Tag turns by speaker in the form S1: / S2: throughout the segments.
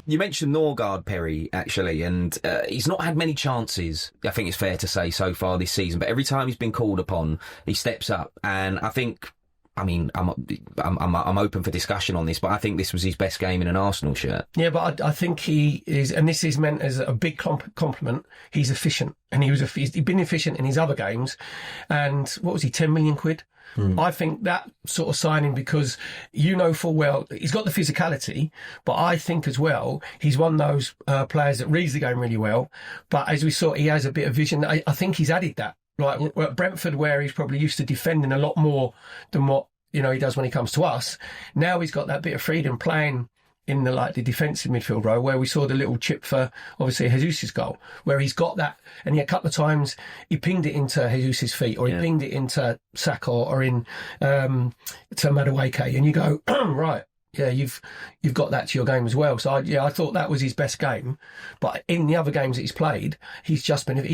S1: You mentioned Norgaard, Perry, actually, and he's not had many chances, I think it's fair to say, so far this season. But every time he's been called upon, he steps up. And I think, I mean, I'm open for discussion on this, but I think this was his best game in an Arsenal shirt.
S2: Yeah, but I think he is, and this is meant as a big compliment, he's efficient. And he's been efficient in his other games. And what was he, 10 million quid? I think that sort of signing, because you know full well he's got the physicality, but I think as well he's one of those players that reads the game really well. But as we saw, he has a bit of vision. I think he's added that. Like at Brentford, where he's probably used to defending a lot more than what he does when he comes to us. Now he's got that bit of freedom playing in the defensive midfield role, where we saw the little chip for obviously Jesus' goal, where he's got that, and a couple of times he pinged it into Jesus' feet, or he pinged it into Saka, or in to Madueke, and you go, right, yeah, you've got that to your game as well. So I thought that was his best game, but in the other games that he's played, he's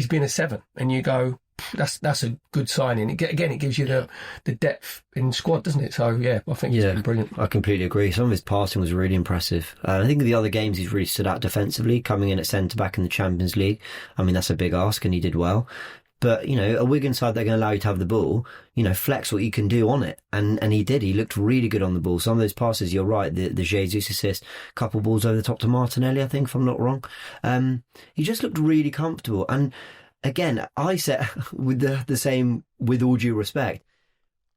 S2: been a 7, and you go, that's a good signing. Again, it gives you the depth in squad, doesn't it? So yeah, I think it's been brilliant.
S3: I completely agree. Some of his passing was really impressive. I think in the other games he's really stood out defensively, coming in at centre back in the Champions League. I mean, that's a big ask, and he did well. But a Wigan side, they're going to allow you to have the ball. Flex what you can do on it, and he did. He looked really good on the ball. Some of those passes, you're right. The Jesus assist, couple balls over the top to Martinelli, I think, if I'm not wrong. He just looked really comfortable. And again, I said with the same, with all due respect,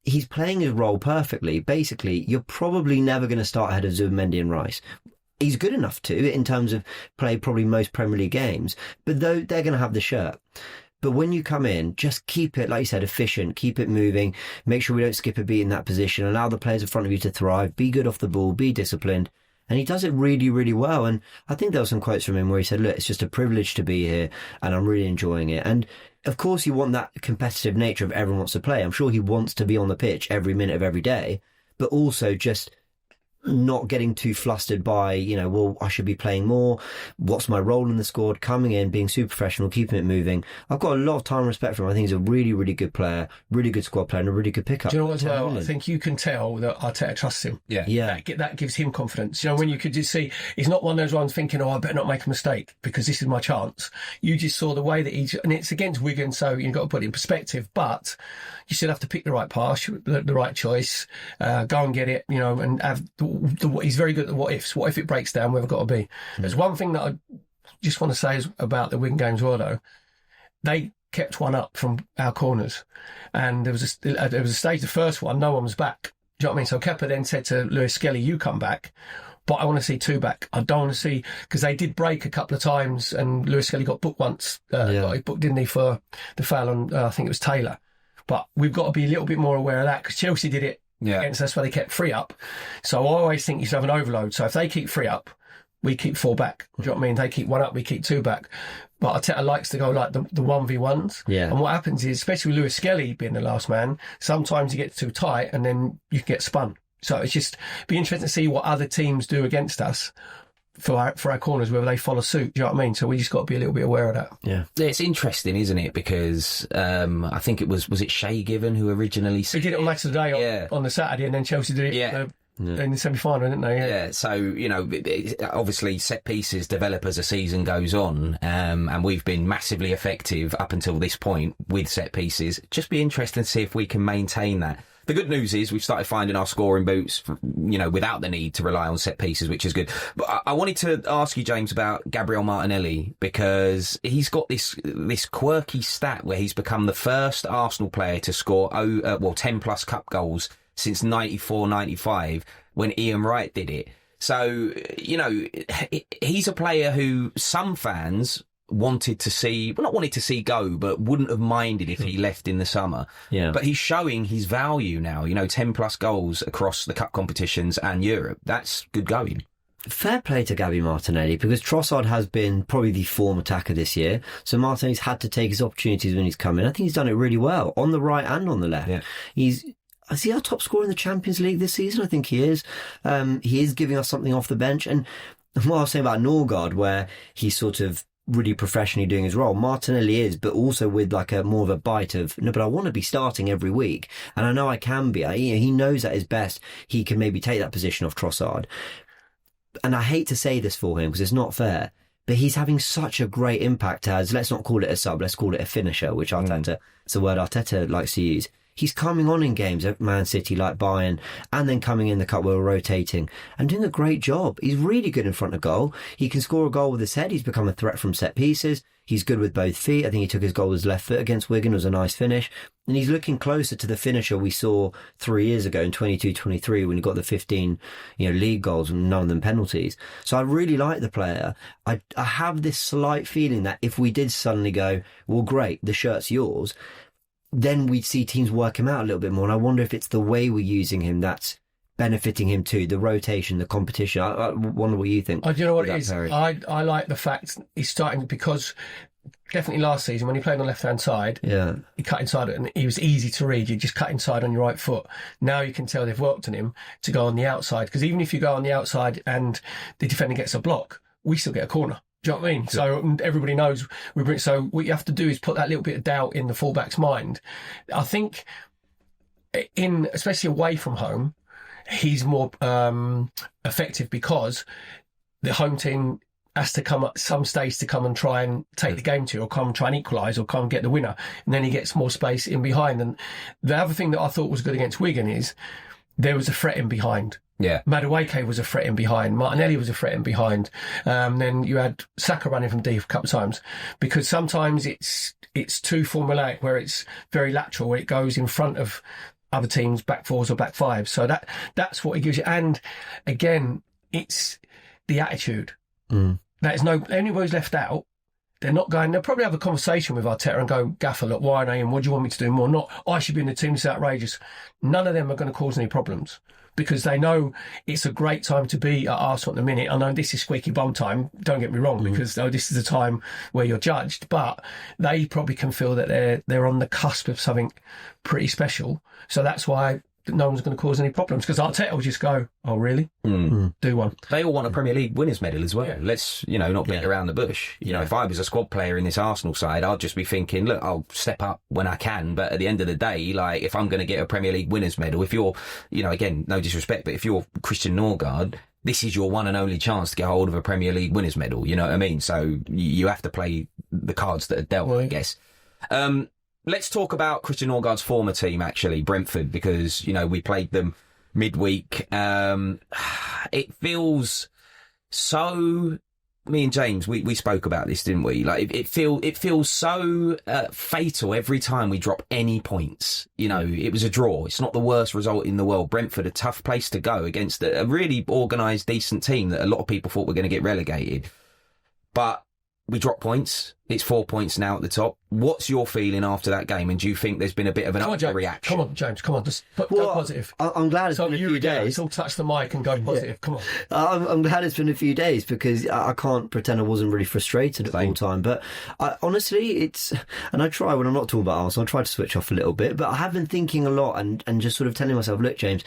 S3: he's playing his role perfectly. Basically, you're probably never going to start ahead of Zubimendi and Rice. He's good enough to, in terms of play probably most Premier League games, but though they're going to have the shirt. But when you come in, just keep it, like you said, efficient, keep it moving, make sure we don't skip a beat in that position, allow the players in front of you to thrive, be good off the ball, be disciplined. And he does it really, really well. And I think there were some quotes from him where he said, look, it's just a privilege to be here and I'm really enjoying it. And of course you want that competitive nature of everyone wants to play. I'm sure he wants to be on the pitch every minute of every day, but also just not getting too flustered by, well, I should be playing more. What's my role in the squad? Coming in, being super professional, keeping it moving. I've got a lot of time and respect for him. I think he's a really, really good player, really good squad player, and a really good pickup.
S2: Do you know what as well? I think you can tell that Arteta trusts him.
S3: Yeah.
S2: That gives him confidence. When you could just see, he's not one of those ones thinking, I better not make a mistake because this is my chance. You just saw the way that and it's against Wigan, so you've got to put it in perspective, but you still have to pick the right pass, the right choice, go and get it, and have he's very good at the what ifs. What if it breaks down? Where we've got to be. There's one thing that I just want to say is about the Wigan games, though. They kept one up from our corners, and there was a stage, the first one, no one was back. Do you know what I mean? So Kepa then said to Lewis Skelly, "You come back." But I want to see 2 back. I don't want to see, because they did break a couple of times, and Lewis Skelly got booked once. He booked, didn't he, for the foul on, I think it was Taylor. But we've got to be a little bit more aware of that, because Chelsea did it. And so that's why they kept 3 up. So I always think you should have an overload. So if they keep 3 up, we keep 4 back. Do you know what I mean? They keep 1 up, we keep 2 back. But Arteta likes to go like the 1v1s.
S3: Yeah.
S2: And what happens is, especially with Lewis Skelly being the last man, sometimes he gets too tight and then you can get spun. So it's just be interesting to see what other teams do against us for our corners, whether they follow suit. Do you know what I mean? So we just got to be a little bit aware of that.
S1: Yeah, it's interesting, isn't it? Because I think it was it Shay Given who originally
S2: He did it on Match of the Day on the Saturday, and then Chelsea did it in the semi-final, didn't they?
S1: Yeah, so, obviously set pieces develop as the season goes on, and we've been massively effective up until this point with set pieces. Just be interesting to see if we can maintain that. The good news is we've started finding our scoring boots, without the need to rely on set pieces, which is good. But I wanted to ask you, James, about Gabriel Martinelli, because he's got this quirky stat where he's become the first Arsenal player to score 10 plus cup goals since 94-95 when Ian Wright did it. So, he's a player who some fans wanted to see go, but wouldn't have minded if he left in the summer.
S3: Yeah.
S1: But he's showing his value now, 10 plus goals across the cup competitions and Europe. That's good going.
S3: Fair play to Gabby Martinelli, because Trossard has been probably the form attacker this year. So Martinelli's had to take his opportunities when he's come in. I think he's done it really well on the right and on the left. Yeah. Is he our top scorer in the Champions League this season? I think he is. He is giving us something off the bench. And what I was saying about Norgaard, where he's sort of really professionally doing his role, Martinelli is, but also with like a more of a bite of, no, but I want to be starting every week, and I know I can be. He knows at his best he can maybe take that position off Trossard. and I hate to say this for him because it's not fair, but he's having such a great impact as, let's not call it a sub, let's call it a finisher, which Arteta, it's a word Arteta likes to use. He's coming on in games at Man City like Bayern, and then coming in the cup where we're rotating and doing a great job. He's really good in front of goal. He can score a goal with his head. He's become a threat from set pieces. He's good with both feet. I think he took his goal with his left foot against Wigan. It was a nice finish. And he's looking closer to the finisher we saw 3 years ago in 22-23 when he got the 15, league goals and none of them penalties. So I really like the player. I have this slight feeling that if we did suddenly go, well, great, the shirt's yours, then we'd see teams work him out a little bit more. And I wonder if it's the way we're using him that's benefiting him too, the rotation, the competition. I wonder what you think.
S2: Do you know what it is? I like the fact he's starting, because definitely last season when he played on the left-hand side, he cut inside and he was easy to read. You just cut inside on your right foot. Now you can tell they've worked on him to go on the outside, because even if you go on the outside and the defender gets a block, we still get a corner. Do you know what I mean? So everybody knows so what you have to do is put that little bit of doubt in the fullback's mind. I think especially away from home, he's more effective because the home team has to come at some stage to come and try and take the game to you, or come and try and equalise, or come and get the winner, and then he gets more space in behind. And the other thing that I thought was good against Wigan is there was a threat in behind.
S1: Yeah,
S2: Madueke was a threat in behind. Martinelli was a threat in behind. Then you had Saka running from deep a couple of times, because sometimes it's too formulaic, where it's very lateral, where it goes in front of other teams' back fours or back fives. So that's what it gives you. And again, it's the attitude. That is anybody's left out. They'll probably have a conversation with Arteta and go, Gaffer, look, why aren't I in? What do you want me to do more? Not, I should be in the team, it's outrageous. None of them are going to cause any problems, because they know it's a great time to be at Arsenal at the minute. I know this is squeaky bum time, don't get me wrong, because this is a time where you're judged, but they probably can feel that they're on the cusp of something pretty special. So that's why no one's going to cause any problems, because Arteta will just go, oh, really? Do one.
S1: They all want a Premier League winners medal as well. Yeah. Let's, not beat around the bush. If I was a squad player in this Arsenal side, I'd just be thinking, look, I'll step up when I can. But at the end of the day, like, if I'm going to get a Premier League winners medal, if you're, again, no disrespect, but if you're Christian Norgaard, this is your one and only chance to get hold of a Premier League winners medal. You know what I mean? So you have to play the cards that are dealt, I guess. Let's talk about Christian Norgaard's former team, actually, Brentford, because, we played them midweek. It feels so... Me and James, we spoke about this, didn't we? Like, it feels so fatal every time we drop any points. It was a draw. It's not the worst result in the world. Brentford, a tough place to go against a really organised, decent team that a lot of people thought were going to get relegated. But we dropped points. It's 4 points now at the top. What's your feeling after that game? And do you think there's been a bit of an overreaction?
S2: Come on, James. Come on. Just go positive.
S3: I'm glad it's been a few days.
S2: Still touch the mic and go positive. Yeah. Come
S3: on. I'm glad it's been a few days, because I can't pretend I wasn't really frustrated at the whole time. But honestly, and I try when I'm not talking about Arsenal, I try to switch off a little bit. But I have been thinking a lot and just sort of telling myself, look, James,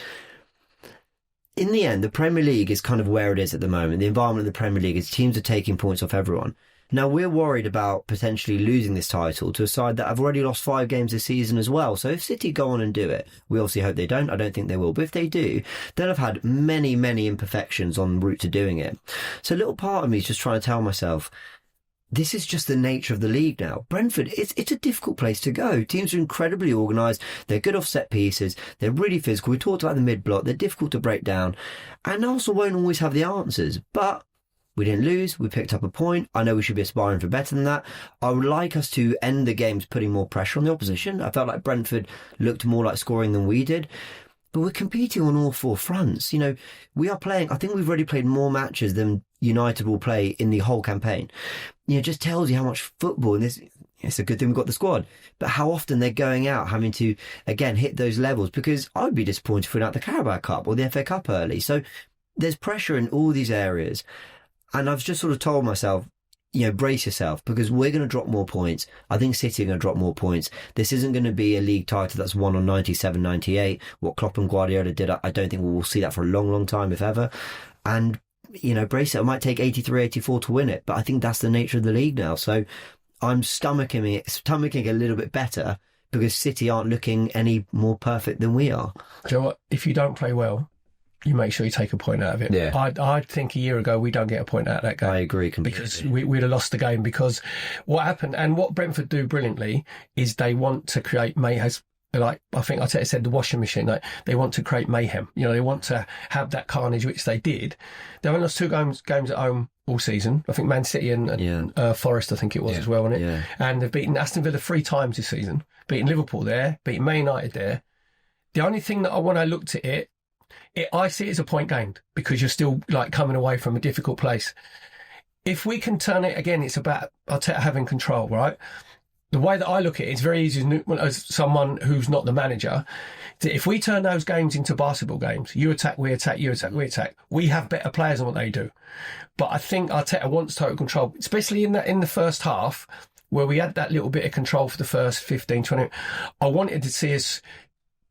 S3: in the end, the Premier League is kind of where it is at the moment. The environment of the Premier League is teams are taking points off everyone. Now, we're worried about potentially losing this title to a side that have already lost 5 games this season as well. So if City go on and do it, we obviously hope they don't. I don't think they will. But if they do, they'll have had many, many imperfections en route to doing it. So a little part of me is just trying to tell myself, this is just the nature of the league now. Brentford, it's a difficult place to go. Teams are incredibly organised. They're good off set pieces. They're really physical. We talked about the mid-block. They're difficult to break down. And Arsenal won't always have the answers. But we didn't lose. We picked up a point. I know we should be aspiring for better than that. I would like us to end the games putting more pressure on the opposition. I felt like Brentford looked more like scoring than we did. But we're competing on all 4 fronts. We are playing, I think we've already played more matches than United will play in the whole campaign. It just tells you how much football, and it's a good thing we've got the squad, but how often they're going out having to, again, hit those levels, because I would be disappointed if we're out the Carabao Cup or the FA Cup early. So there's pressure in all these areas. And I've just sort of told myself, brace yourself, because we're going to drop more points. I think City are going to drop more points. This isn't going to be a league title that's won on 97, 98. What Klopp and Guardiola did, I don't think we'll see that for a long, long time, if ever. And, brace it. It might take 83, 84 to win it, but I think that's the nature of the league now. So I'm stomaching a little bit better, because City aren't looking any more perfect than we are.
S2: Do you know what? If you don't play well, you make sure you take a point out of it.
S1: Yeah.
S2: I think a year ago we don't get a point out of that game.
S3: I agree completely.
S2: Because we'd have lost the game. Because what happened, and what Brentford do brilliantly, is they want to create mayhem. Like I think Arteta said, the washing machine. Like they want to create mayhem. You know, they want to have that carnage, which they did. They only lost 2 games at home all season. I think Man City and Forest, I think it was as well, wasn't it?
S3: Yeah.
S2: And they've beaten Aston Villa 3 times this season. Beaten Liverpool there. Beaten Man United there. The only thing that when I looked at it, I see it as a point gained because you're still like coming away from a difficult place. If we can turn it again, it's about Arteta having control, right? The way that I look at it, it's very easy as someone who's not the manager. If we turn those games into basketball games, you attack, we attack, you attack, we attack. We have better players than what they do. But I think Arteta wants total control, especially in the first half where we had that little bit of control for the first 15, 20 minutes. I wanted to see us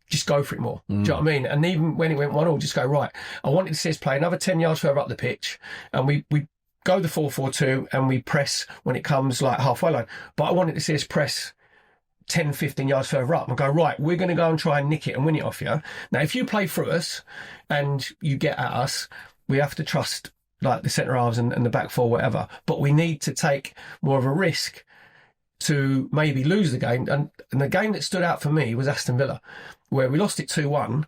S2: just go for it more. Do you know what I mean? And even when it went 1-1, just go, right. I wanted to see us play another 10 yards further up the pitch, and we go the 4-4-2 and we press when it comes like halfway line. But I wanted to see us press 10, 15 yards further up and go, right, we're going to go and try and nick it and win it off you. Now, if you play through us and you get at us, we have to trust like the centre halves and the back four, whatever. But we need to take more of a risk to maybe lose the game. And the game that stood out for me was Aston Villa, where we lost it 2-1,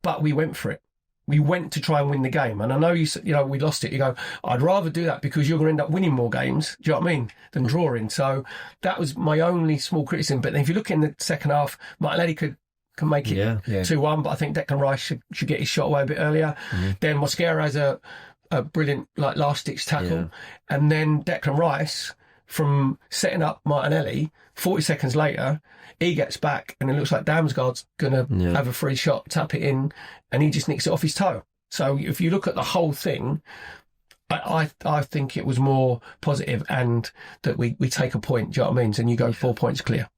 S2: but we went for it. We went to try and win the game. And I know you know, we lost it. You go, I'd rather do that because you're going to end up winning more games, do you know what I mean, than drawing. So that was my only small criticism. But then if you look in the second half, Martinelli can make it 2-1, but I think Declan Rice should get his shot away a bit earlier. Then Mosquera has a brilliant like last-ditch tackle. And then Declan Rice, from setting up Martinelli, 40 seconds later, he gets back and it looks like Damsgaard's going to have a free shot, tap it in, and he just nicks it off his toe. So if you look at the whole thing, I think it was more positive and that we take a point, do you know what I mean? And you go 4 points clear.